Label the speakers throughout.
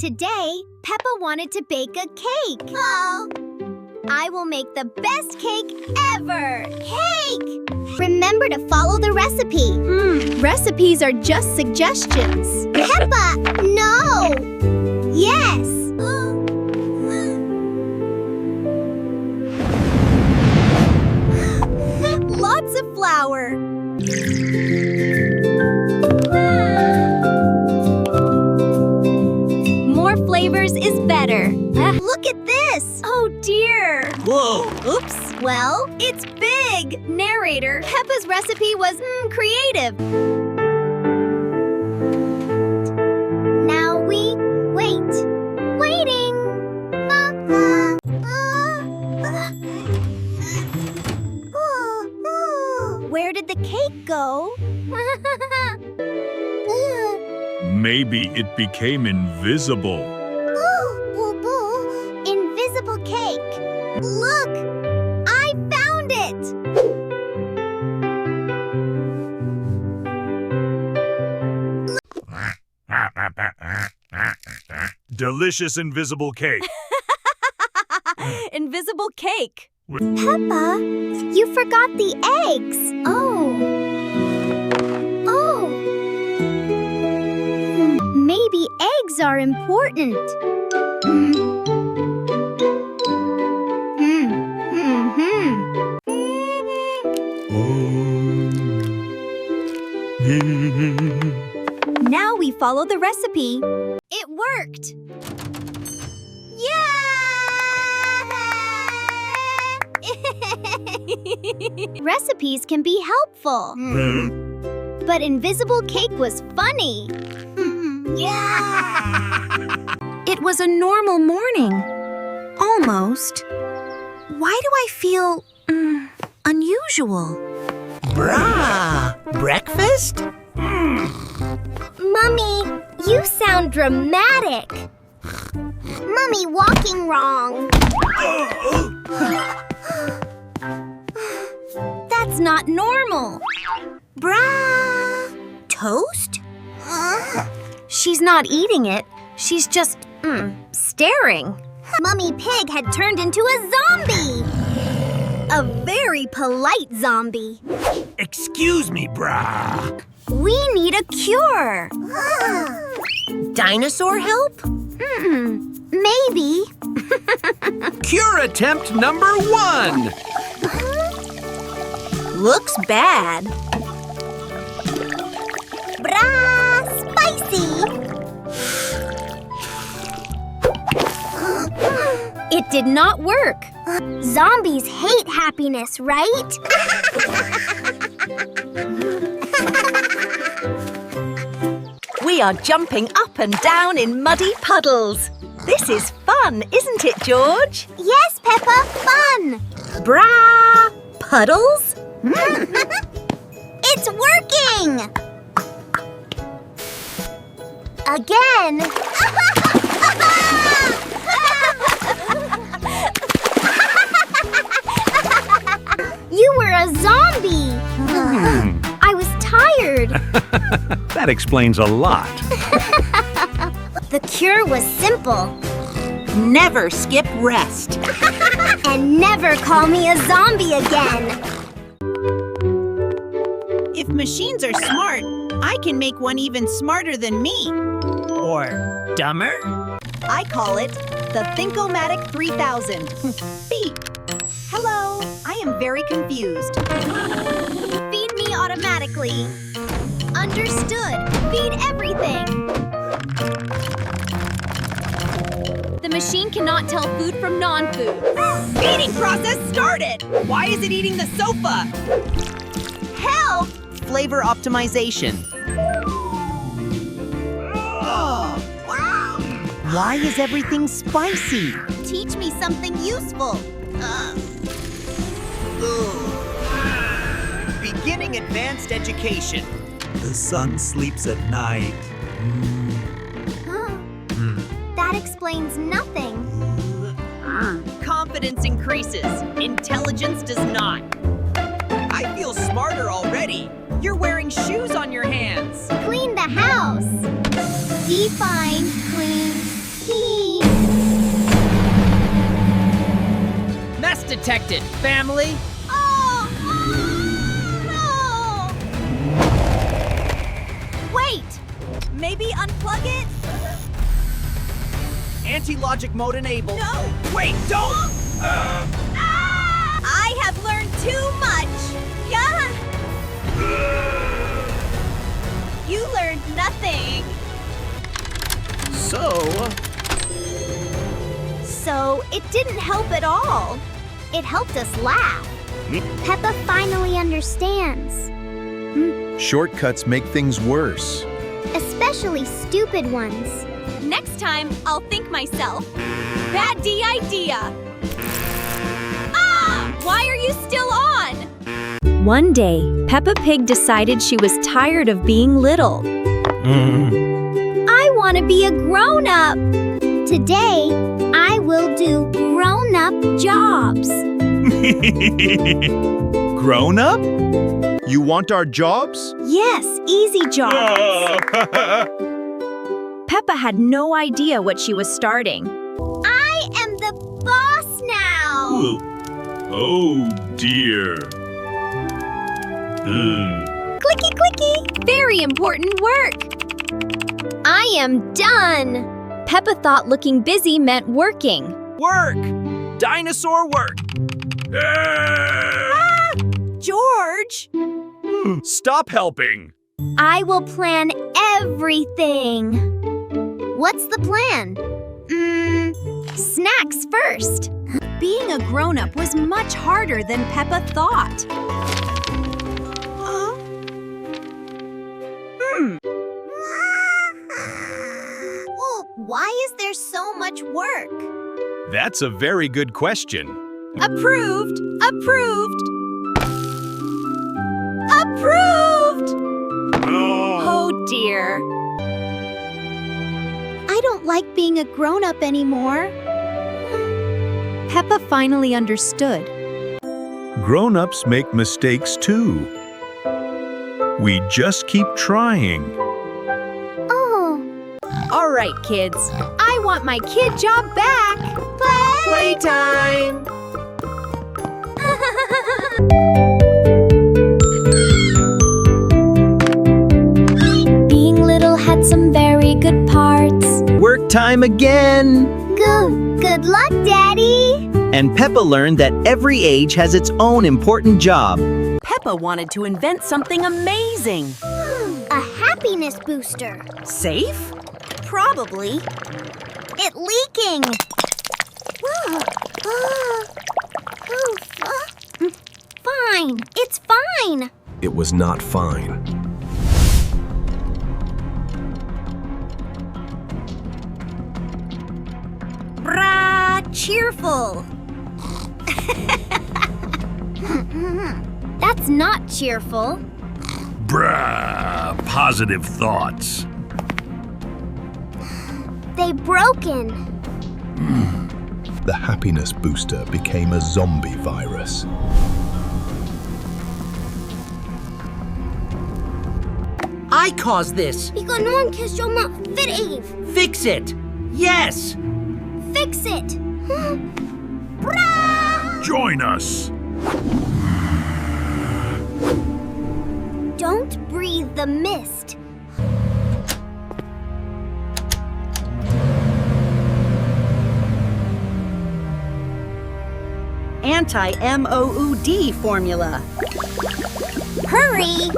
Speaker 1: Today, Peppa wanted to bake a cake. Oh. I will make the best cake ever. Cake! Remember to follow the recipe.
Speaker 2: Recipes are just suggestions.
Speaker 1: Peppa, no! Yes! Lots of flour. More flavors is better. Look at this!
Speaker 2: Oh dear!
Speaker 3: Whoa!
Speaker 1: Oops. Well, it's big. Narrator, Peppa's recipe was creative. Now we wait. Waiting. Where did the cake go?
Speaker 4: Maybe it became invisible.
Speaker 1: Invisible cake. Look! I found it!
Speaker 4: Delicious invisible cake.
Speaker 2: Invisible cake.
Speaker 1: Peppa, you forgot the eggs. Oh. Maybe eggs are important.
Speaker 2: Now we follow the recipe.
Speaker 1: It worked. Yeah! Recipes can be helpful. But invisible cake was funny.
Speaker 2: It was a normal morning. Almost. Why do I feel unusual?
Speaker 3: Brah! Breakfast?
Speaker 1: Mummy, you sound dramatic. Mummy walking wrong. That's not normal.
Speaker 2: Brah! Toast? She's not eating it. She's just, staring.
Speaker 1: Mummy Pig had turned into a zombie. A very polite zombie.
Speaker 3: Excuse me, brah.
Speaker 1: We need a cure.
Speaker 2: Dinosaur help?
Speaker 1: Maybe.
Speaker 3: Cure attempt number 1.
Speaker 2: Looks bad.
Speaker 1: Brah, spicy.
Speaker 2: It did not work.
Speaker 1: Zombies hate happiness, right?
Speaker 2: We are jumping up and down in muddy puddles. This is fun, isn't it, George?
Speaker 1: Yes, Peppa, fun.
Speaker 2: Brah! Puddles?
Speaker 1: It's working. Again. You were a zombie. I was tired.
Speaker 4: That explains a lot.
Speaker 1: The cure was simple.
Speaker 2: Never skip rest.
Speaker 1: And never call me a zombie again.
Speaker 5: If machines are smart, I can make one even smarter than me.
Speaker 3: Or dumber?
Speaker 5: I call it the Think-O-Matic 3000. Beep. Hello, I am very confused.
Speaker 1: Feed me automatically. Understood. Feed everything.
Speaker 2: The machine cannot tell food from non-food.
Speaker 5: Feeding process started! Why is it eating the sofa? Help! Flavor optimization. Why is everything spicy?
Speaker 1: Teach me something useful.
Speaker 3: Beginning advanced education. The sun sleeps at night.
Speaker 1: That explains nothing.
Speaker 5: Confidence increases. Intelligence does not. I feel smarter already. You're wearing shoes on your hands.
Speaker 1: Clean the house. Define clean.
Speaker 6: detected. Family?
Speaker 1: Oh, no! Wait!
Speaker 5: Maybe unplug it?
Speaker 3: Anti-logic mode enabled.
Speaker 5: No!
Speaker 3: Wait, don't!
Speaker 5: I have learned too much! Yeah! You learned nothing!
Speaker 1: So, it didn't help at all. It helped us laugh. Peppa finally understands.
Speaker 7: Shortcuts make things worse.
Speaker 1: Especially stupid ones.
Speaker 5: Next time, I'll think myself. Bad idea! Ah! Why are you still on?
Speaker 2: One day, Peppa Pig decided she was tired of being little.
Speaker 1: I want to be a grown-up. Today, I will do grown-up jobs.
Speaker 7: Grown up? You want our jobs?
Speaker 2: Yes, easy jobs. Peppa had no idea what she was starting.
Speaker 1: I am the boss now.
Speaker 4: Oh dear.
Speaker 1: Clicky, clicky.
Speaker 2: Very important work.
Speaker 1: I am done.
Speaker 2: Peppa thought looking busy meant working.
Speaker 3: Work! Dinosaur work!
Speaker 5: George!
Speaker 4: Stop helping.
Speaker 1: I will plan everything. What's the plan? Snacks first.
Speaker 5: Being a grown-up was much harder than Peppa thought.
Speaker 1: Why is there so much work?
Speaker 7: That's a very good question.
Speaker 5: Approved! Approved! Approved! Oh dear.
Speaker 1: I don't like being a grown-up anymore.
Speaker 2: Peppa finally understood.
Speaker 4: Grown-ups make mistakes too. We just keep trying.
Speaker 1: Oh,
Speaker 2: All right, kids. I want my kid job back.
Speaker 6: Playtime!
Speaker 1: being little had some very good parts.
Speaker 8: Work time again!
Speaker 1: Good luck, Daddy.
Speaker 8: And Peppa learned that every age has its own important job.
Speaker 2: Peppa wanted to invent something amazing.
Speaker 1: A happiness booster.
Speaker 2: Safe?
Speaker 1: Probably. It leaking. Fine. It's fine.
Speaker 7: It was not fine.
Speaker 1: Brah, cheerful. That's not cheerful.
Speaker 4: Brah, positive thoughts.
Speaker 1: They broken.
Speaker 7: The happiness booster became a zombie virus.
Speaker 6: I caused this.
Speaker 1: Because no one kissed your mouth. Fit
Speaker 6: Fix it. Yes.
Speaker 1: Fix it. Brah!
Speaker 4: Join us.
Speaker 1: Don't breathe the mist.
Speaker 2: Anti-MOOD formula.
Speaker 1: Hurry!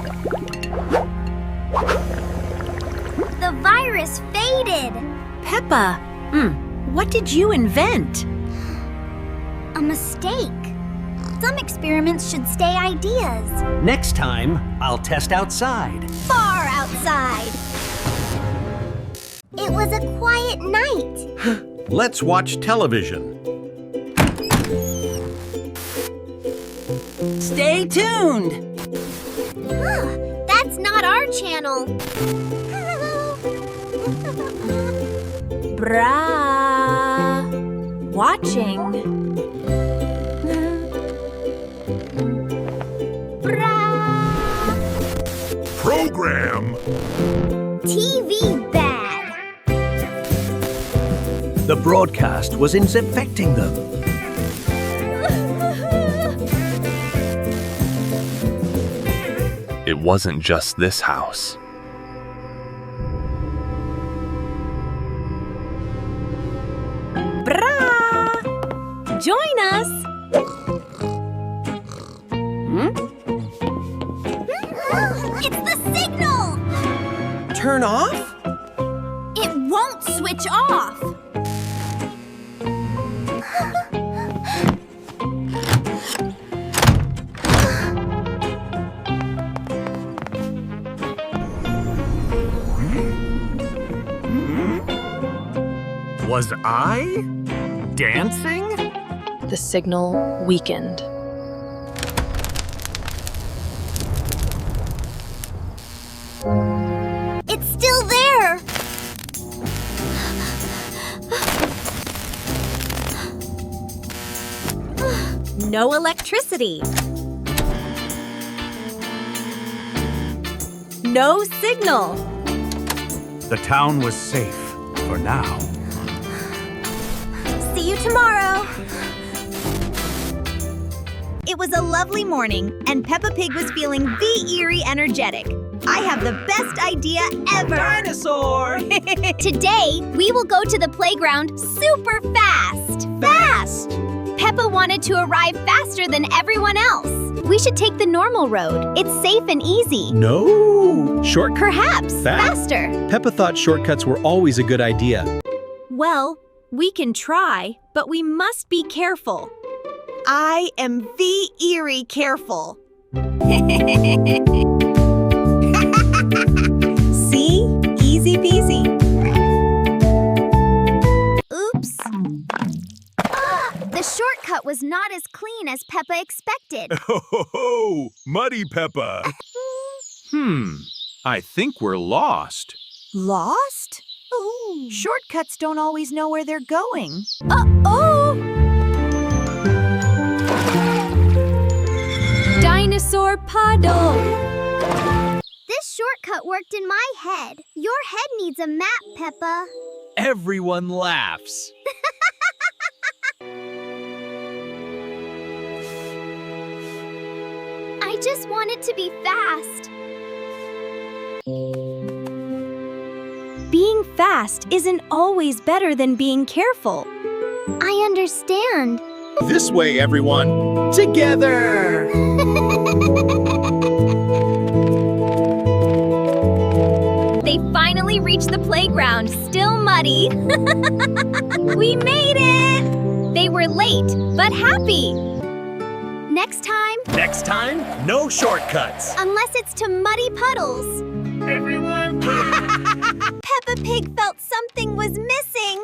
Speaker 1: The virus faded.
Speaker 2: Peppa, what did you invent?
Speaker 1: A mistake. Some experiments should stay ideas.
Speaker 6: Next time, I'll test outside.
Speaker 1: Far outside. It was a quiet night.
Speaker 4: Let's watch television.
Speaker 6: Stay tuned.
Speaker 1: That's not our channel.
Speaker 2: Bra. Watching.
Speaker 4: Program.
Speaker 1: TV bad.
Speaker 6: The broadcast was infecting them.
Speaker 9: It wasn't just this house.
Speaker 2: Brah! Join us!
Speaker 1: It's the signal!
Speaker 6: Turn off?
Speaker 1: It won't switch off!
Speaker 3: Was I dancing?
Speaker 10: The signal weakened.
Speaker 1: It's still there!
Speaker 2: No electricity. No signal.
Speaker 3: The town was safe for now.
Speaker 2: See you tomorrow.
Speaker 5: It was a lovely morning, and Peppa Pig was feeling eerie energetic. I have the best idea ever!
Speaker 6: Dinosaur!
Speaker 1: Today, we will go to the playground super fast! Fast! Peppa wanted to arrive faster than everyone else. We should take the normal road. It's safe and easy.
Speaker 7: No! Shortcut?
Speaker 1: Perhaps faster.
Speaker 7: Peppa thought shortcuts were always a good idea.
Speaker 2: Well, we can try, but we must be careful.
Speaker 5: I am eerie careful. See? Easy peasy.
Speaker 1: Oops. The shortcut was not as clean as Peppa expected.
Speaker 4: Ho, Muddy Peppa.
Speaker 7: I think we're lost.
Speaker 5: Lost? Shortcuts don't always know where they're going.
Speaker 1: Uh-oh!
Speaker 2: Dinosaur puddle.
Speaker 1: This shortcut worked in my head. Your head needs a map, Peppa.
Speaker 3: Everyone laughs.
Speaker 1: I just wanted to be fast.
Speaker 2: Being fast isn't always better than being careful.
Speaker 1: I understand.
Speaker 7: This way, everyone. Together!
Speaker 1: They finally reached the playground, still muddy. We made it! They were late, but happy. Next time,
Speaker 3: Next time, no shortcuts.
Speaker 1: unless it's to muddy puddles.
Speaker 3: Everyone.
Speaker 5: Peppa Pig felt something was missing.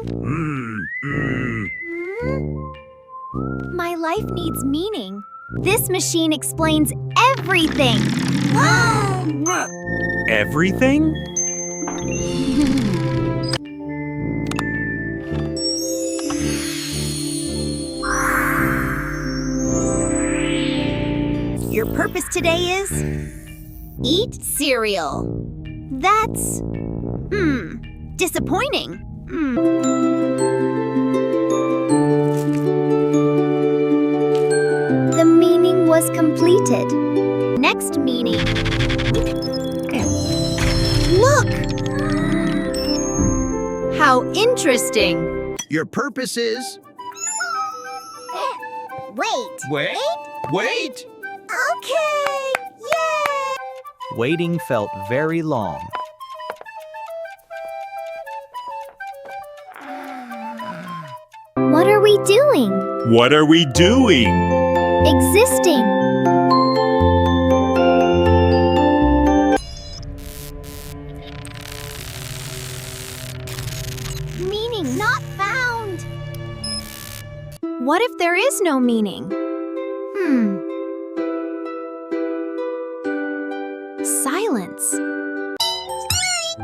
Speaker 1: My life needs meaning. This machine explains everything.
Speaker 3: Everything?
Speaker 5: Your purpose today is eat cereal. That's disappointing.
Speaker 1: The meaning was completed. Next meaning.
Speaker 5: Look! How interesting.
Speaker 7: Your purpose is...
Speaker 1: Wait.
Speaker 7: Wait!
Speaker 5: Okay! Yay!
Speaker 3: Waiting felt very long.
Speaker 1: What are we doing?
Speaker 4: What are we doing?
Speaker 1: Existing. Meaning not found.
Speaker 2: What if there is no meaning? Silence.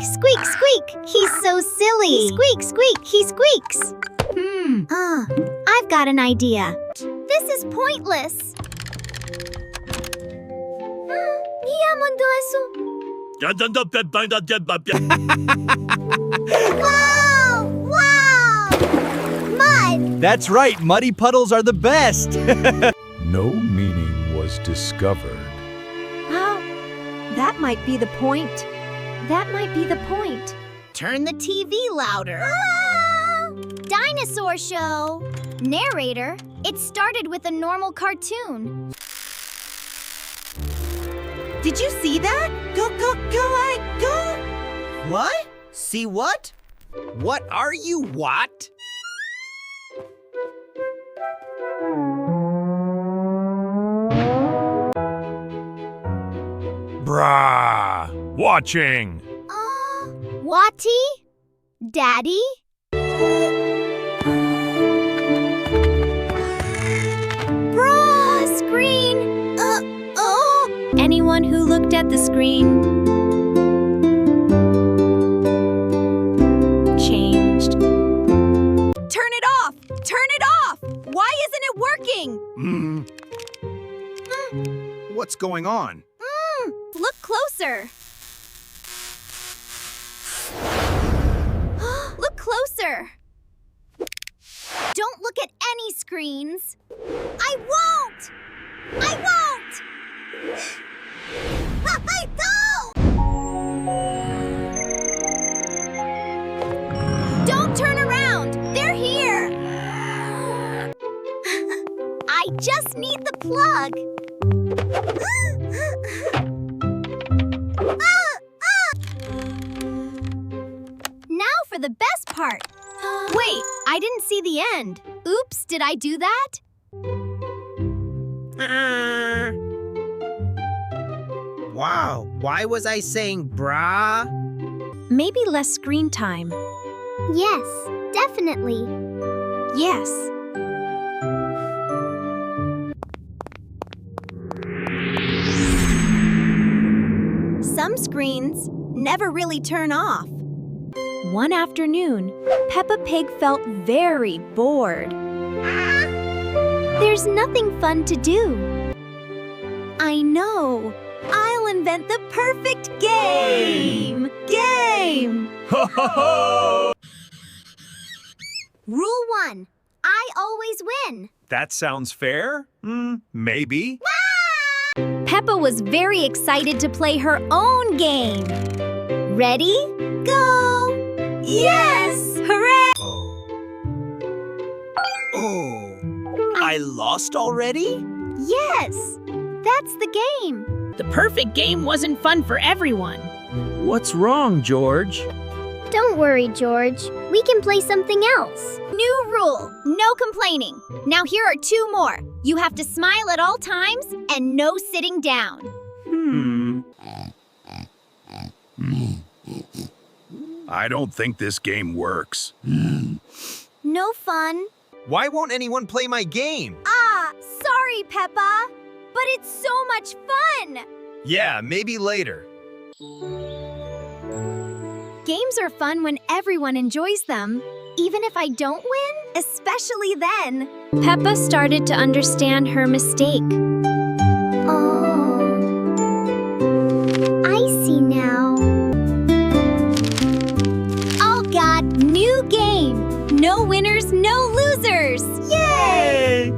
Speaker 1: Squeak, squeak. He's so silly. Squeak, squeak. He squeaks. I've got an idea. This is pointless. Wow! Wow! Mud!
Speaker 3: That's right, muddy puddles are the best.
Speaker 4: No meaning was discovered.
Speaker 5: That might be the point.
Speaker 1: That might be the point.
Speaker 5: Turn the TV louder.
Speaker 1: Dinosaur show. Narrator, it started with a normal cartoon.
Speaker 5: Did you see that? Go, go!
Speaker 3: What? See what? What are you, what?
Speaker 4: Brah! Watching!
Speaker 1: Watty? Daddy? Bruh, screen! Anyone who looked at the screen changed.
Speaker 5: Turn it off! Turn it off! Why isn't it working?
Speaker 7: What's going on?
Speaker 1: Look closer. Look closer. Don't look at any screens. I won't! I won't! I don't! Don't turn around! They're here! I just need the plug. Now for the best part. Wait, I didn't see the end. Oops, did I do that?
Speaker 3: Wow, why was I saying brah?
Speaker 5: Maybe less screen time.
Speaker 1: Yes, definitely.
Speaker 5: Yes. Some screens never really turn off. One afternoon, Peppa Pig felt very bored.
Speaker 1: There's nothing fun to do.
Speaker 5: I know. I'll invent the perfect game.
Speaker 4: Ho ho ho!
Speaker 1: Rule 1. I always win.
Speaker 4: That sounds fair? Maybe.
Speaker 1: Peppa was very excited to play her own game. Ready? Go! Yes!
Speaker 5: Hooray!
Speaker 3: Oh, I lost already?
Speaker 1: Yes! That's the game.
Speaker 11: The perfect game wasn't fun for everyone.
Speaker 8: What's wrong, George?
Speaker 1: Don't worry, George. We can play something else. New rule. No complaining. Now here are 2 more. You have to smile at all times and no sitting down.
Speaker 4: I don't think this game works.
Speaker 1: No fun.
Speaker 3: Why won't anyone play my game?
Speaker 1: Sorry, Peppa. But it's so much fun.
Speaker 3: Yeah, maybe later.
Speaker 1: Games are fun when everyone enjoys them. Even if I don't win, especially then. Peppa started to understand her mistake. Oh, I see now. Oh God, new game. No winners, no losers. Yay!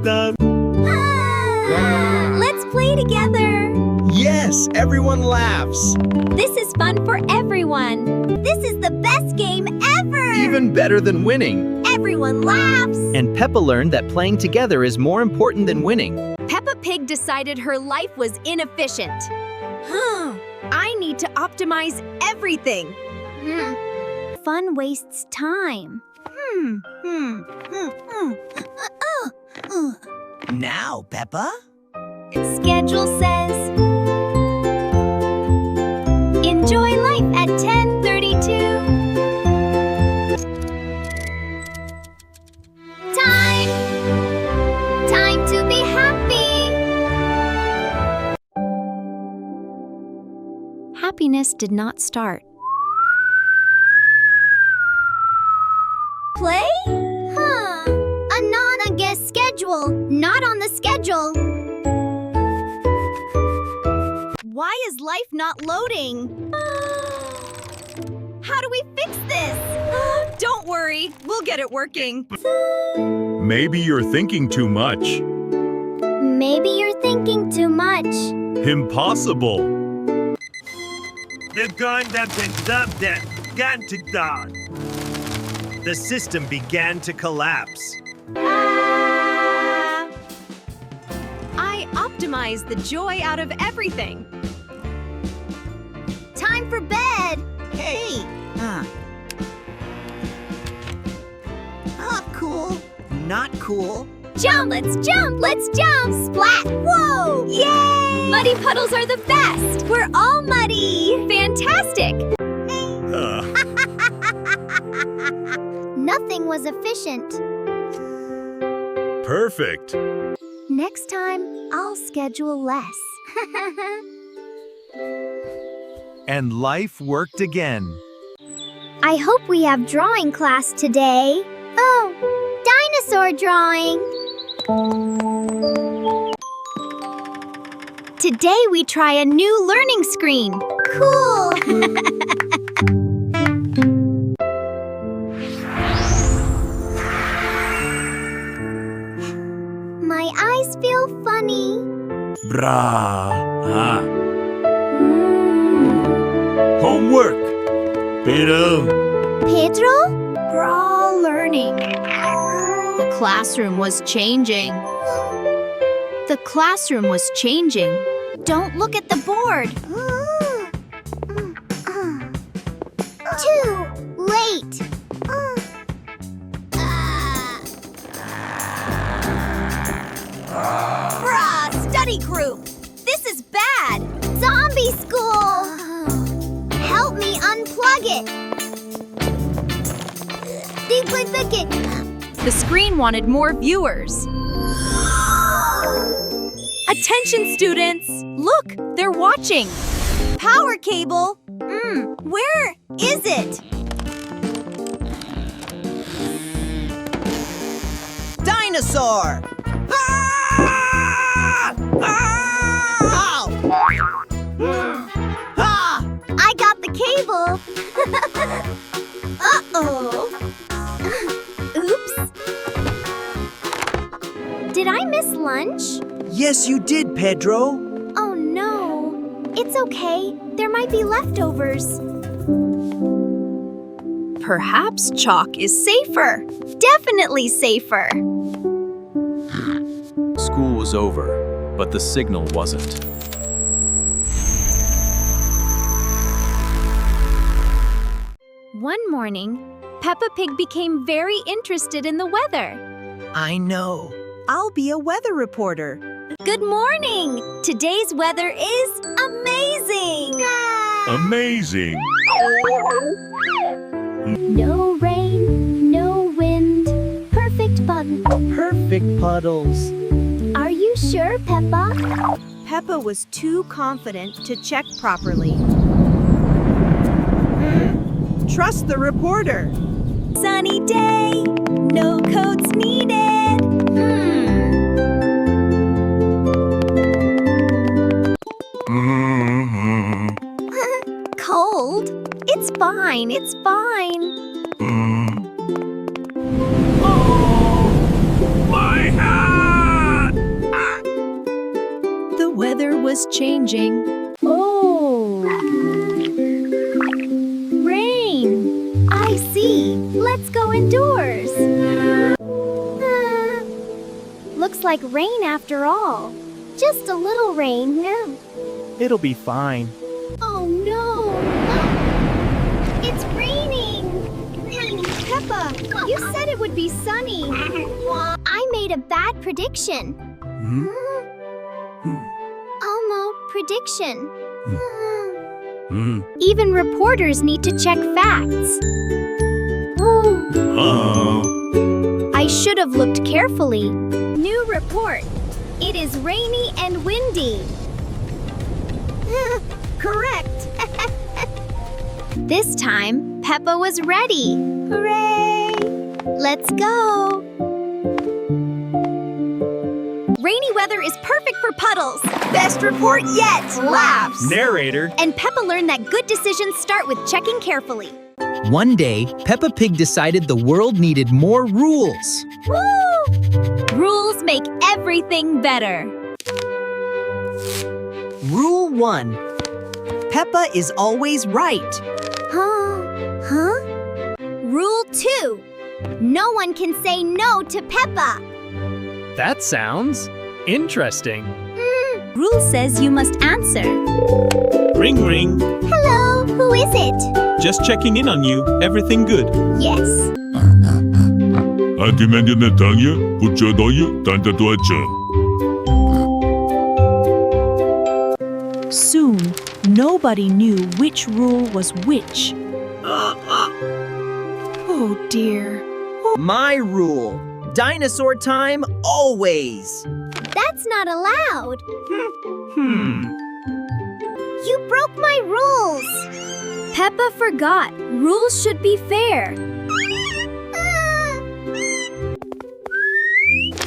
Speaker 1: Let's play together.
Speaker 3: Yes, everyone laughs.
Speaker 1: This is fun for everyone. This is the best game ever.
Speaker 8: Even better than winning.
Speaker 1: Everyone laughs.
Speaker 8: And Peppa learned that playing together is more important than winning.
Speaker 5: Peppa Pig decided her life was inefficient. I need to optimize everything.
Speaker 1: Fun wastes time.
Speaker 3: Now, Peppa.
Speaker 1: Schedule says enjoy life at 10:32. Time to be happy.
Speaker 5: Happiness did not start.
Speaker 1: Play? A non-guest schedule. Not on the schedule.
Speaker 5: Why is life not loading? How do we fix this? Don't worry, we'll get it working.
Speaker 4: Maybe you're thinking too much.
Speaker 1: Maybe you're thinking too much.
Speaker 4: Impossible.
Speaker 3: The system began to collapse.
Speaker 5: I optimized the joy out of everything.
Speaker 1: Time for bed.
Speaker 5: Hey! Cool. Not cool.
Speaker 1: Jump, let's jump, let's jump. Splat, whoa. Yay! Muddy puddles are the best. We're all muddy. Fantastic. Nothing was efficient.
Speaker 4: Perfect.
Speaker 1: Next time, I'll schedule less.
Speaker 3: And life worked again.
Speaker 1: I hope we have drawing class today. Oh, dinosaur drawing. Today we try a new learning screen. Cool. My eyes feel funny.
Speaker 4: Homework. Pedro.
Speaker 1: Pedro? We're all learning. The classroom was changing. The classroom was changing. Don't look at the board. Too late. Bruh, study group. This is bad. Zombie school. Help me unplug it.
Speaker 5: The screen wanted more viewers. Attention, students! Look, they're watching. Power cable. Where is it? Dinosaur!
Speaker 1: I got the cable. Uh-oh. Oops. Did I miss lunch?
Speaker 3: Yes, you did, Pedro.
Speaker 1: Oh no. It's okay. There might be leftovers.
Speaker 5: Perhaps chalk is safer.
Speaker 1: Definitely safer.
Speaker 9: School was over, but the signal wasn't.
Speaker 1: One morning, Peppa Pig became very interested in the weather.
Speaker 6: I know.
Speaker 5: I'll be a weather reporter.
Speaker 1: Good morning! Today's weather is amazing!
Speaker 4: Amazing.
Speaker 1: No rain, no wind, perfect puddle.
Speaker 6: Perfect puddles.
Speaker 1: Are you sure, Peppa?
Speaker 5: Peppa was too confident to check properly. Trust the reporter. Sunny day, no coats needed.
Speaker 1: Cold? It's fine, it's fine.
Speaker 4: My hat!
Speaker 5: The weather was changing.
Speaker 1: Oh! Rain! I see. Let's go indoors. Looks like rain after all. Just a little rain.
Speaker 6: It'll be fine.
Speaker 1: Oh no! It's raining! Peppa, you said it would be sunny. I made a bad prediction. Elmo, prediction. Even reporters need to check facts. I should have looked carefully. New report. It is rainy and windy. Correct. This time, Peppa was ready. Hooray! Let's go. Rainy weather is perfect for puddles. Best report yet. Laughs.
Speaker 3: Narrator.
Speaker 1: And Peppa learned that good decisions start with checking carefully.
Speaker 12: One day, Peppa Pig decided the world needed more rules.
Speaker 1: Woo! Rules make everything better.
Speaker 6: Rule 1.
Speaker 12: Peppa is always right.
Speaker 1: Huh? Rule 2. No one can say no to Peppa.
Speaker 6: That sounds interesting.
Speaker 1: Rule says you must answer.
Speaker 13: Ring, ring.
Speaker 1: Hello, who is it?
Speaker 13: Just checking in on you. Everything good?
Speaker 1: Yes.
Speaker 2: Soon, nobody knew which rule was which.
Speaker 10: Oh dear.
Speaker 12: My rule. Dinosaur time always.
Speaker 1: That's not allowed. You broke my rules. Peppa forgot. Rules should be fair.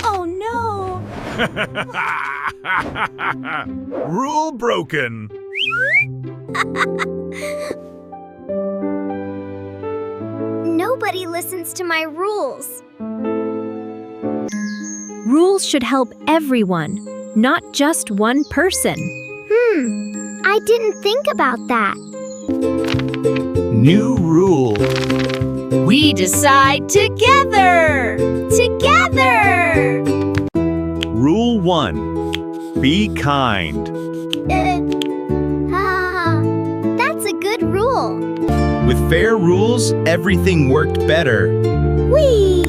Speaker 1: Oh no.
Speaker 4: Rule broken.
Speaker 1: Nobody listens to my rules.
Speaker 2: Rules should help everyone, not just one person.
Speaker 1: I didn't think about that.
Speaker 12: New rule.
Speaker 2: We decide together!
Speaker 1: Together!
Speaker 7: Rule 1. Be kind.
Speaker 1: That's a good rule.
Speaker 7: With fair rules, everything worked better.
Speaker 1: Whee!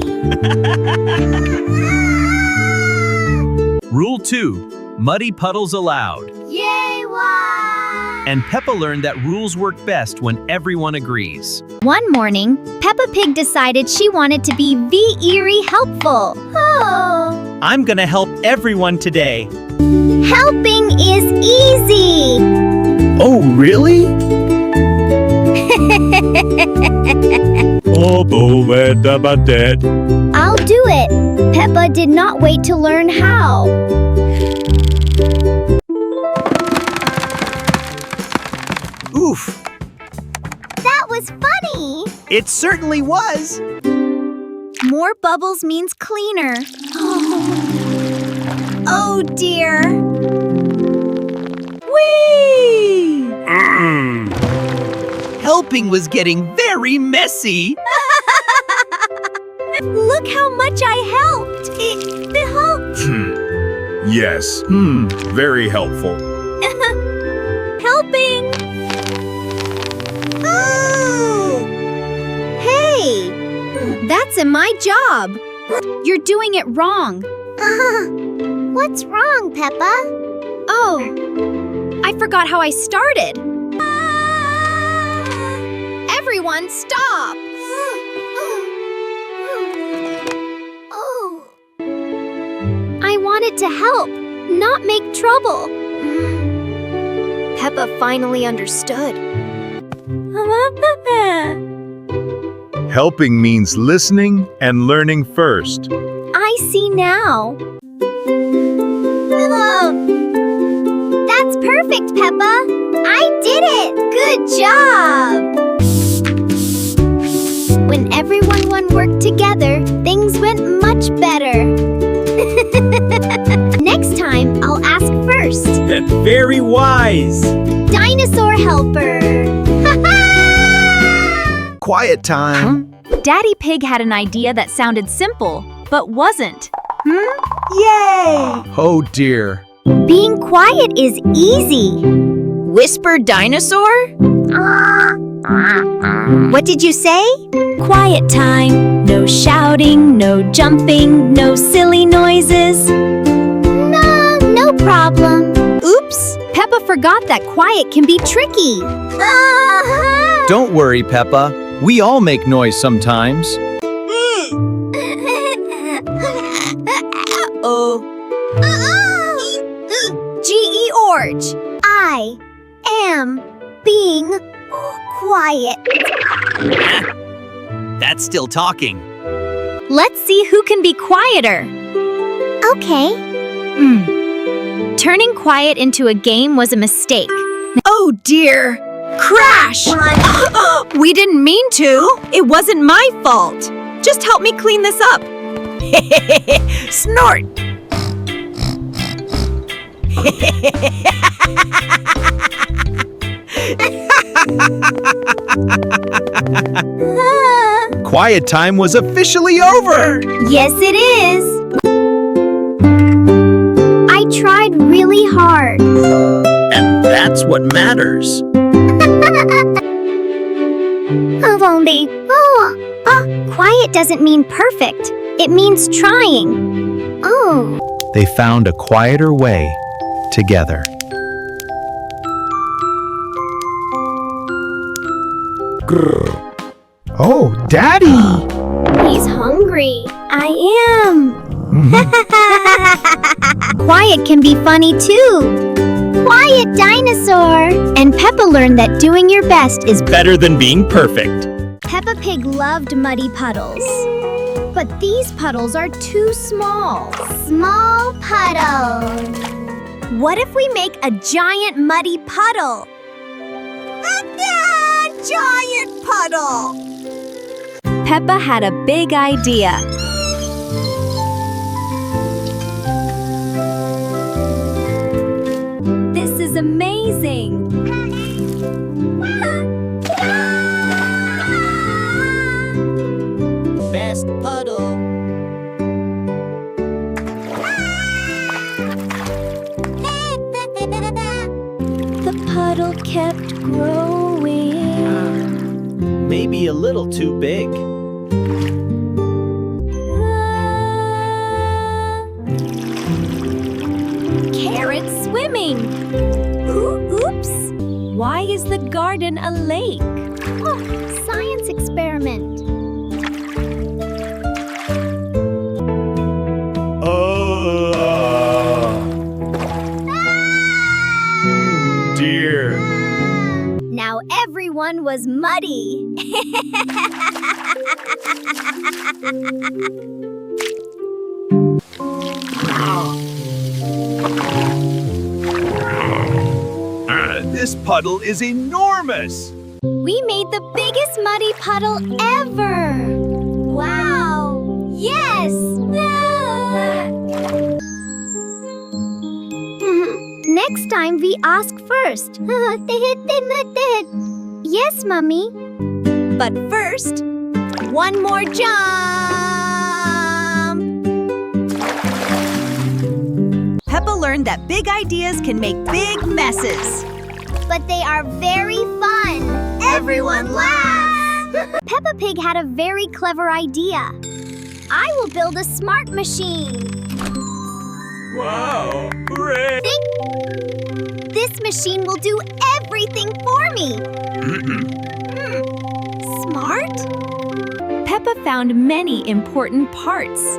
Speaker 9: Rule 2. Muddy puddles allowed.
Speaker 1: Yay, why?
Speaker 9: And Peppa learned that rules work best when everyone agrees.
Speaker 1: One morning, Peppa Pig decided she wanted to be very helpful. Oh!
Speaker 6: I'm gonna help everyone today.
Speaker 1: Helping is easy!
Speaker 6: Oh, really?
Speaker 1: I'll do it. Peppa did not wait to learn how.
Speaker 12: Oof.
Speaker 1: That was funny!
Speaker 12: It certainly was.
Speaker 1: More bubbles means cleaner. Oh dear.
Speaker 12: Whee! Helping was getting very messy.
Speaker 1: Look how much I helped. It helped.
Speaker 4: Yes. Very helpful.
Speaker 1: Helping. Oh! Hey, that's in my job. You're doing it wrong. What's wrong, Peppa? Oh, I forgot how I started. Everyone stop! Oh. I wanted to help, not make trouble. Peppa finally understood.
Speaker 4: Helping means listening and learning first.
Speaker 1: I see now. That's perfect, Peppa. I did it. Good job. When everyone worked together, things went much better. Next time, I'll ask first.
Speaker 6: Very wise.
Speaker 1: Dinosaur helper.
Speaker 7: Quiet time.
Speaker 2: Daddy Pig had an idea that sounded simple, but wasn't.
Speaker 12: Yay!
Speaker 9: Oh dear.
Speaker 1: Being quiet is easy.
Speaker 2: Whisper dinosaur?
Speaker 1: What did you say?
Speaker 2: Quiet time. No shouting, no jumping, no silly noises.
Speaker 1: No problem.
Speaker 2: Oops! Peppa forgot that quiet can be tricky.
Speaker 9: Don't worry, Peppa. We all make noise sometimes.
Speaker 1: George, I am being quiet.
Speaker 12: That's still talking.
Speaker 2: Let's see who can be quieter.
Speaker 1: Okay.
Speaker 2: Turning quiet into a game was a mistake.
Speaker 10: Oh dear! Crash! We didn't mean to. It wasn't my fault. Just help me clean this up. Snort!
Speaker 9: Quiet time was officially over!
Speaker 1: Yes, it is. I tried really hard.
Speaker 8: And that's what matters.
Speaker 1: Quiet doesn't mean perfect. It means trying. Oh.
Speaker 9: They found a quieter way together.
Speaker 6: Oh, Daddy!
Speaker 1: He's hungry. I am. Quiet can be funny too. Quiet dinosaur. And Peppa learned that doing your best is
Speaker 6: Better than being perfect.
Speaker 1: Peppa Pig loved muddy puddles. But these puddles are too small. Small puddles. What if we make a giant muddy puddle?
Speaker 5: Giant puddle!
Speaker 2: Peppa had a big idea. This is amazing.
Speaker 3: Best puddle.
Speaker 2: The puddle kept growing.
Speaker 6: Maybe a little too big.
Speaker 2: Carrot swimming. Oops! Why is the garden a lake?
Speaker 1: Oh, science experiment.
Speaker 4: Dear.
Speaker 1: Now everyone was muddy.
Speaker 7: This puddle is enormous.
Speaker 1: We made the biggest muddy puddle ever. Wow. Yes. Next time we ask first. Yes, Mummy.
Speaker 5: But first, one more jump! Peppa learned that big ideas can make big messes.
Speaker 1: But they are very fun. Everyone laughs. Peppa Pig had a very clever idea. I will build a smart machine.
Speaker 4: Wow. Hooray.
Speaker 1: This machine will do everything for me. Smart?
Speaker 2: Peppa found many important parts.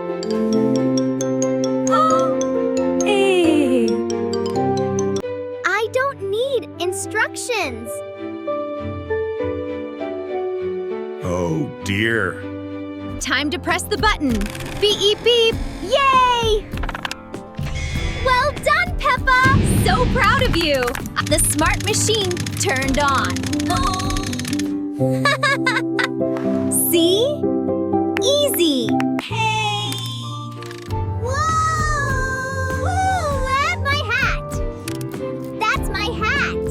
Speaker 2: Hey.
Speaker 1: I don't need instructions.
Speaker 4: Oh, dear.
Speaker 10: Time to press the button. Beep, beep. Yay!
Speaker 1: Well done, Peppa!
Speaker 10: So proud of you. The smart machine turned on.
Speaker 1: See? Easy. Hey! Whoa! Whoa! My hat! That's my hat!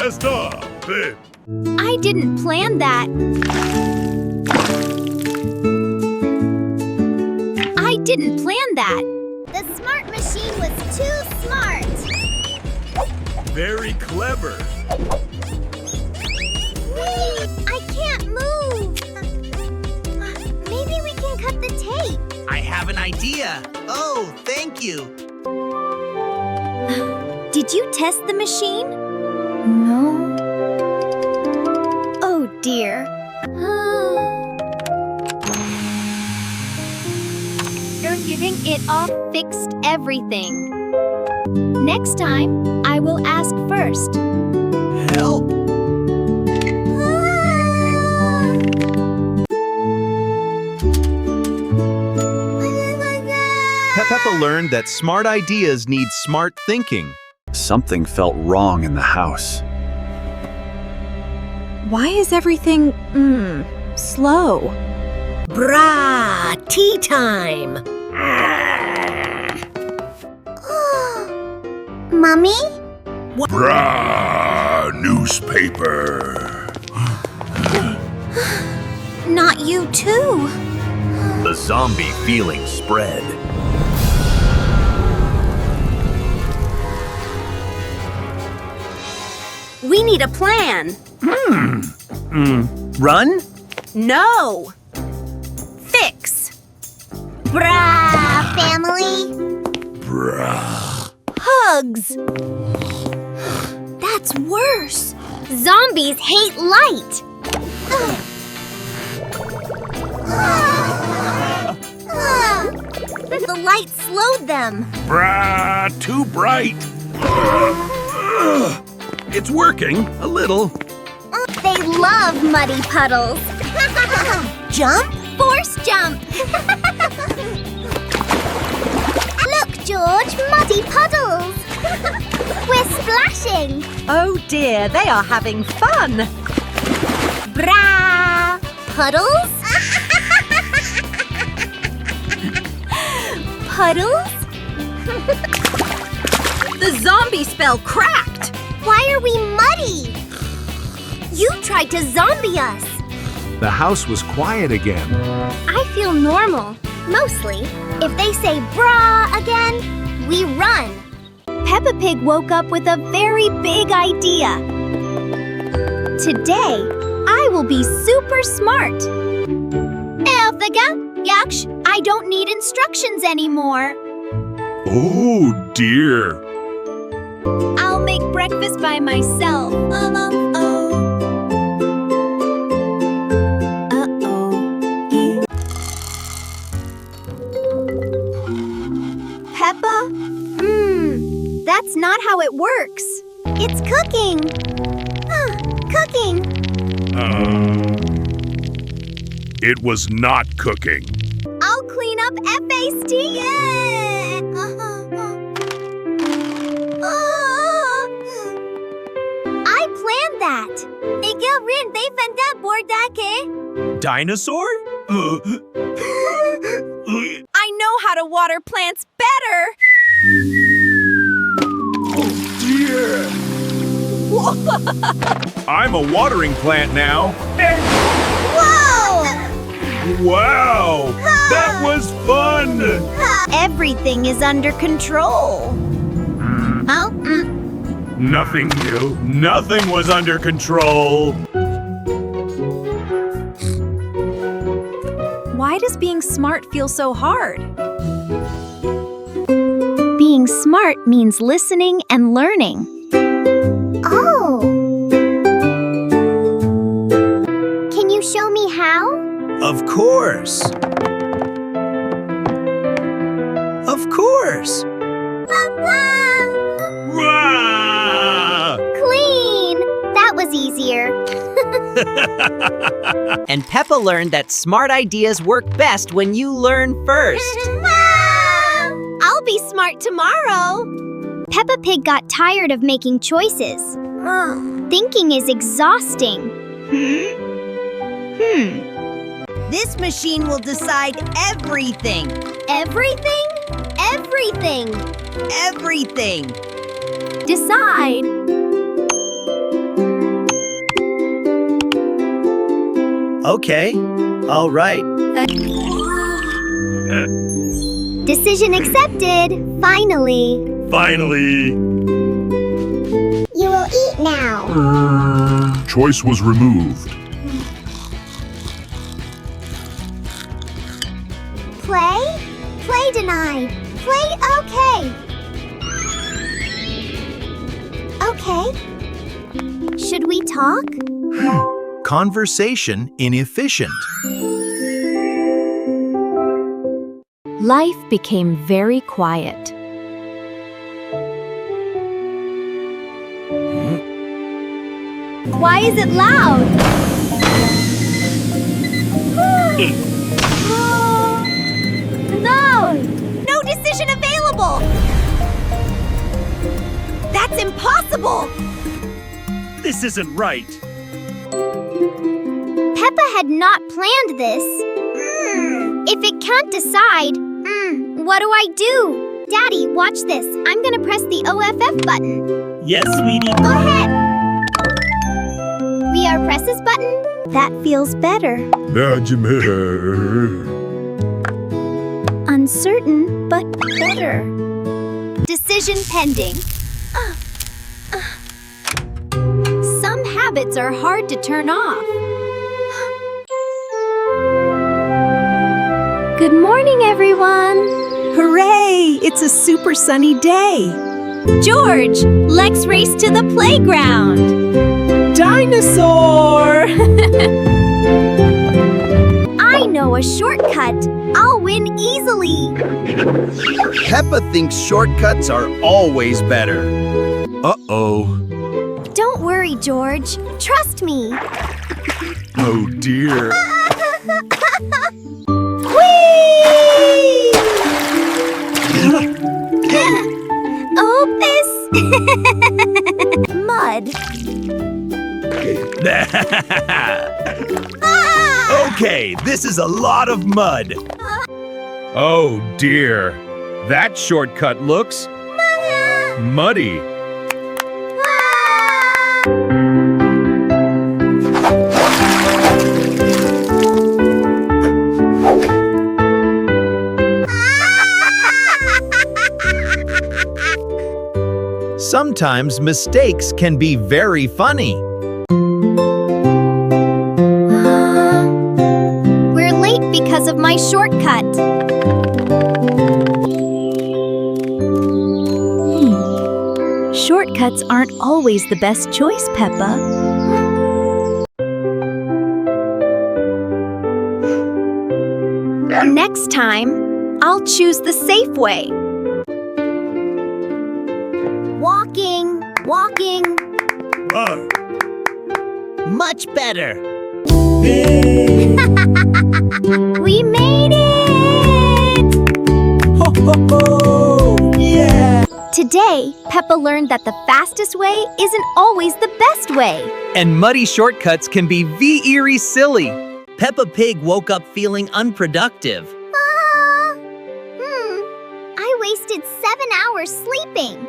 Speaker 4: Stop.
Speaker 10: I didn't plan that. I didn't plan that.
Speaker 1: The smart machine was too smart.
Speaker 4: Very clever.
Speaker 1: I can't move. Maybe we can cut the tape.
Speaker 3: I have an idea. Oh, thank you.
Speaker 1: Did you test the machine?
Speaker 10: No.
Speaker 1: Oh dear.
Speaker 10: Getting it off fixed everything. Next time, I will ask first.
Speaker 3: Help.
Speaker 7: Peppa learned that smart ideas need smart thinking.
Speaker 9: Something felt wrong in the house.
Speaker 10: Why is everything, slow?
Speaker 5: Brah! Tea time!
Speaker 1: Mummy?
Speaker 4: Brah, newspaper.
Speaker 1: Not you too.
Speaker 3: The zombie feeling spread.
Speaker 2: We need a plan.
Speaker 8: Run?
Speaker 2: No. Fix.
Speaker 1: Brah, family.
Speaker 4: Brah.
Speaker 2: Hugs.
Speaker 1: That's worse. Zombies hate light. The light slowed them.
Speaker 4: Brah, too bright. It's working, a little.
Speaker 1: They love muddy puddles. Jump? Force jump. Look, George, muddy puddles. We're splashing.
Speaker 2: Oh dear, they are having fun.
Speaker 1: Brah! Puddles? Puddles?
Speaker 2: The zombie spell cracked.
Speaker 1: Why are we muddy? You tried to zombie us.
Speaker 7: The house was quiet again.
Speaker 1: I feel normal, mostly. If they say brah again, we run. Peppa Pig woke up with a very big idea. Today, I will be super smart. Yaksh, I don't need instructions anymore.
Speaker 4: Oh, dear.
Speaker 1: I'll make breakfast by myself. Peppa? That's not how it works. It's cooking. Cooking.
Speaker 4: It was not cooking.
Speaker 1: I'll clean up FAST. I planned that. Ikaw rin, they fanda bordake.
Speaker 3: Dinosaur?
Speaker 10: I know how to water plants better.
Speaker 4: I'm a watering plant now.
Speaker 1: Whoa!
Speaker 4: Wow! That was fun!
Speaker 1: Everything is under control. Oh?
Speaker 4: Nothing new. Nothing was under control.
Speaker 10: Why does being smart feel so hard?
Speaker 1: Being smart means listening and learning. Oh! Can you show me how?
Speaker 8: Of course. Of course.
Speaker 1: Clean! That was easier.
Speaker 8: And Peppa learned that smart ideas work best when you learn first.
Speaker 1: I'll be smart tomorrow. Peppa Pig got tired of making choices. Thinking is exhausting.
Speaker 5: This machine will decide everything.
Speaker 1: Everything? Everything.
Speaker 5: Everything.
Speaker 1: Decide.
Speaker 8: Okay, all right.
Speaker 1: Decision accepted. Finally.
Speaker 4: Finally.
Speaker 1: You will eat now.
Speaker 4: Choice was removed.
Speaker 1: Play? Play denied. Play okay. Okay. Should we talk?
Speaker 7: Conversation inefficient.
Speaker 10: Life became very quiet.
Speaker 1: Why is it loud? No! No decision available! That's impossible!
Speaker 3: This isn't right.
Speaker 1: Peppa had not planned this. If it can't decide, what do I do? Daddy, watch this. I'm gonna press the OFF button.
Speaker 13: Yes, sweetie.
Speaker 1: Go ahead. VR presses button. That feels better. Uncertain, but better. Decision pending. Some habits are hard to turn off. Good morning, everyone.
Speaker 10: Hooray! It's a super sunny day.
Speaker 1: George, let's race to the playground.
Speaker 10: Dinosaur!
Speaker 1: I know a shortcut. I'll win easily.
Speaker 7: Peppa thinks shortcuts are always better. Uh-oh.
Speaker 1: Don't worry, George. Trust me.
Speaker 7: Oh, dear.
Speaker 1: Whee! Oops! Mud.
Speaker 7: Okay, this is a lot of mud.
Speaker 4: Oh dear. That shortcut looks muddy.
Speaker 9: Sometimes mistakes can be very funny.
Speaker 1: We're late because of my shortcut.
Speaker 10: Shortcuts aren't always the best choice, Peppa.
Speaker 1: Next time, I'll choose the safe way. Walking, walking.
Speaker 8: Much better.
Speaker 1: We made it!
Speaker 6: Ho, ho, ho! Yeah!
Speaker 1: Today, Peppa learned that the fastest way isn't always the best way.
Speaker 9: And muddy shortcuts can be very silly.
Speaker 8: Peppa Pig woke up feeling unproductive.
Speaker 1: I wasted 7 hours sleeping.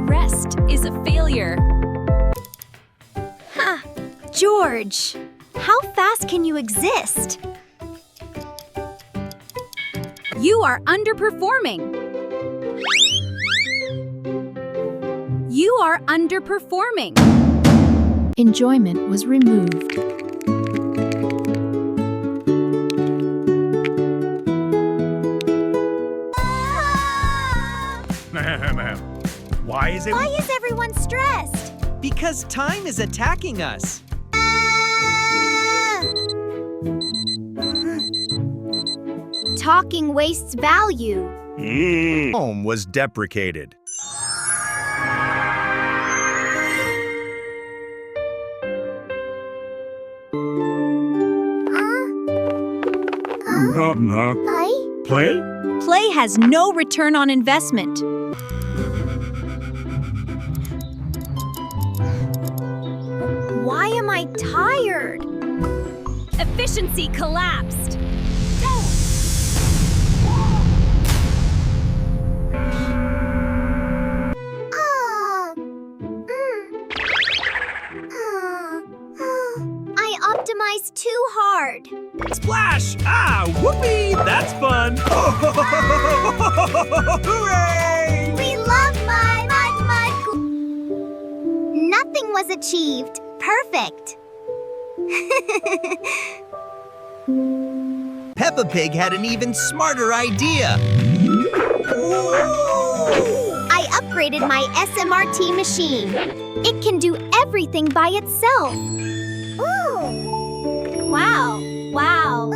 Speaker 10: Rest is a failure.
Speaker 1: George, how fast can you exist?
Speaker 10: You are underperforming. You are underperforming. Enjoyment was removed.
Speaker 7: Why is
Speaker 1: Why is everyone stressed?
Speaker 8: Because time is attacking us.
Speaker 1: Talking wastes value.
Speaker 7: Home was deprecated.
Speaker 4: Knock, knock. Play?
Speaker 10: Play has no return on investment.
Speaker 1: Why am I tired?
Speaker 10: Efficiency collapsed.
Speaker 1: I optimized too hard.
Speaker 3: Splash! Ah, whoopee! That's fun! Hooray!
Speaker 1: We love mud, mud, mud. Nothing was achieved. Perfect.
Speaker 8: Peppa Pig had an even smarter idea.
Speaker 1: I upgraded my SMRT machine. It can do everything by itself. Wow, wow.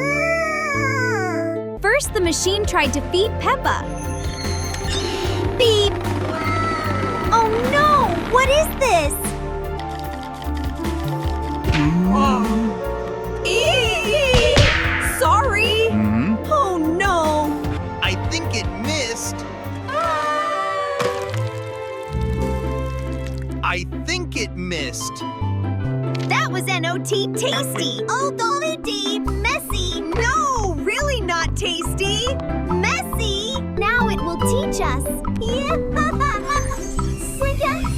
Speaker 10: First, the machine tried to feed Peppa.
Speaker 1: Beep. Oh no, what is this?
Speaker 10: Sorry. Oh no.
Speaker 8: I think it missed. I think it missed.
Speaker 1: That was NOT tasty. Oh golly dee, messy.
Speaker 5: No, really not tasty. Messy.
Speaker 1: Now it will teach us.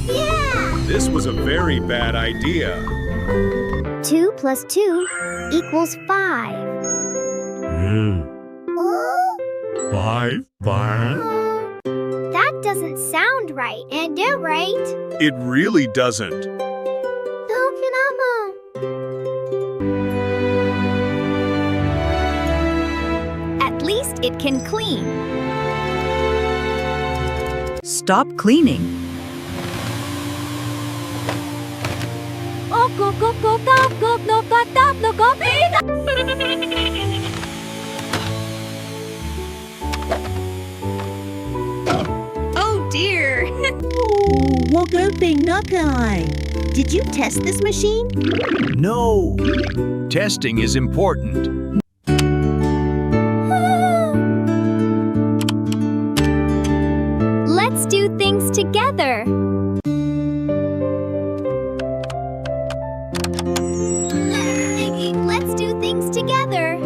Speaker 1: Yeah.
Speaker 4: This was a very bad idea.
Speaker 1: 2 plus 2 equals 5.
Speaker 4: 5?
Speaker 1: That doesn't sound right. And do right.
Speaker 4: It really doesn't.
Speaker 5: At least it can clean.
Speaker 10: Stop cleaning.
Speaker 5: Oh dear.
Speaker 6: Did you test this machine?
Speaker 7: No. Testing is important.
Speaker 1: Let's do things together. Let's do things together.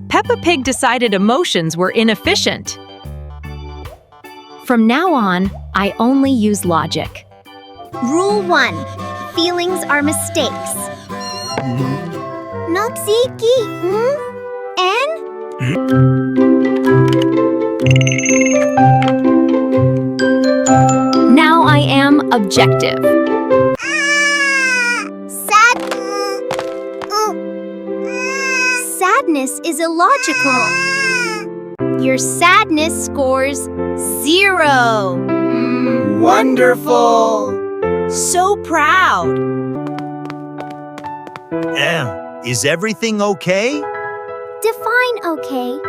Speaker 10: Peppa Pig decided emotions were inefficient. From now on, I only use logic.
Speaker 1: Rule 1. Feelings are mistakes. Noxiki. N?
Speaker 10: Now I am objective.
Speaker 1: Sadness is illogical. Your sadness scores 0.
Speaker 6: Wonderful!
Speaker 10: So proud.
Speaker 3: Is everything okay?
Speaker 1: Define okay.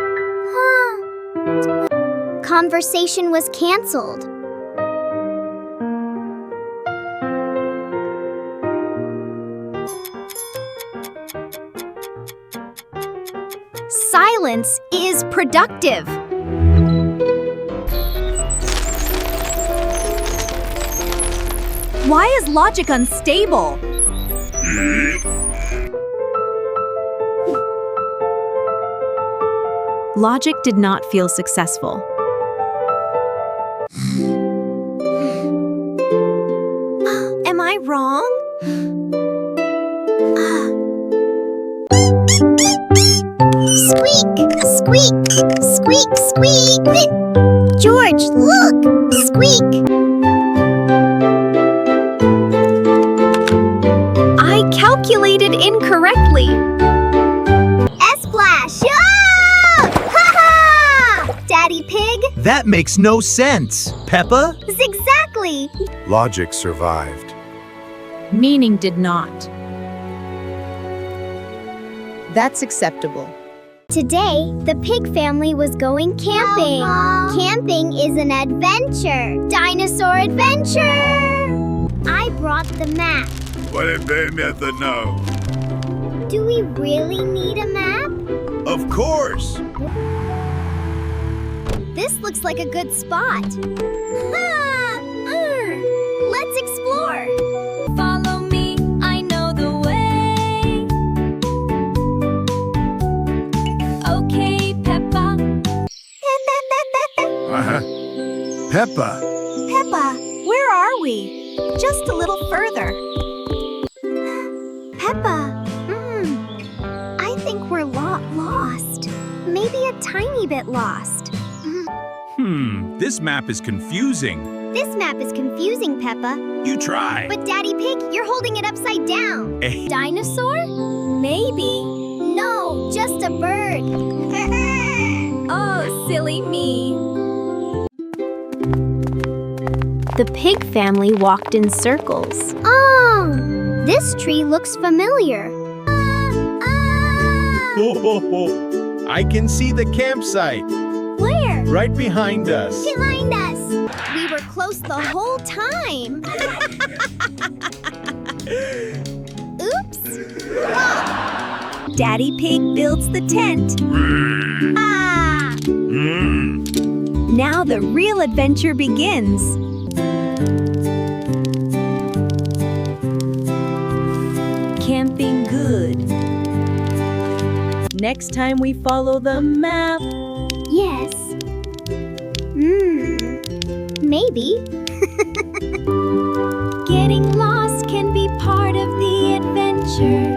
Speaker 1: Conversation was canceled. Silence is productive.
Speaker 5: Why is logic unstable?
Speaker 10: Logic did not feel successful.
Speaker 5: Am I wrong?
Speaker 1: Squeak, squeak, squeak, squeak. George, look! Squeak!
Speaker 10: I calculated incorrectly.
Speaker 1: Splash! Oh! Ha-ha! Daddy Pig?
Speaker 7: That makes no sense. Peppa?
Speaker 1: Exactly!
Speaker 4: Logic survived.
Speaker 10: Meaning did not.
Speaker 5: That's acceptable.
Speaker 1: Today, the pig family was going camping. Camping is an adventure. Dinosaur adventure! I brought the map. Do we really need a map?
Speaker 4: Of course.
Speaker 1: This looks like a good spot. Let's explore. Follow me, I know the way. Okay, Peppa.
Speaker 4: Peppa.
Speaker 5: Peppa, where are we? Just a little further.
Speaker 1: Peppa. I think we're lost. Maybe a tiny bit lost.
Speaker 4: This map is confusing.
Speaker 1: This map is confusing, Peppa.
Speaker 4: You try.
Speaker 1: But Daddy Pig, you're holding it upside down. Dinosaur? Maybe. No, just a bird.
Speaker 5: Oh, silly me.
Speaker 10: The pig family walked in circles.
Speaker 1: Oh, this tree looks familiar.
Speaker 7: I can see the campsite.
Speaker 1: Where?
Speaker 7: Right behind us.
Speaker 1: Behind us. We were close the whole time. Oops.
Speaker 5: Daddy Pig builds the tent. Now the real adventure begins. Camping good.
Speaker 10: Next time we follow the map.
Speaker 1: Yes. Maybe. Getting lost can be part of the adventure.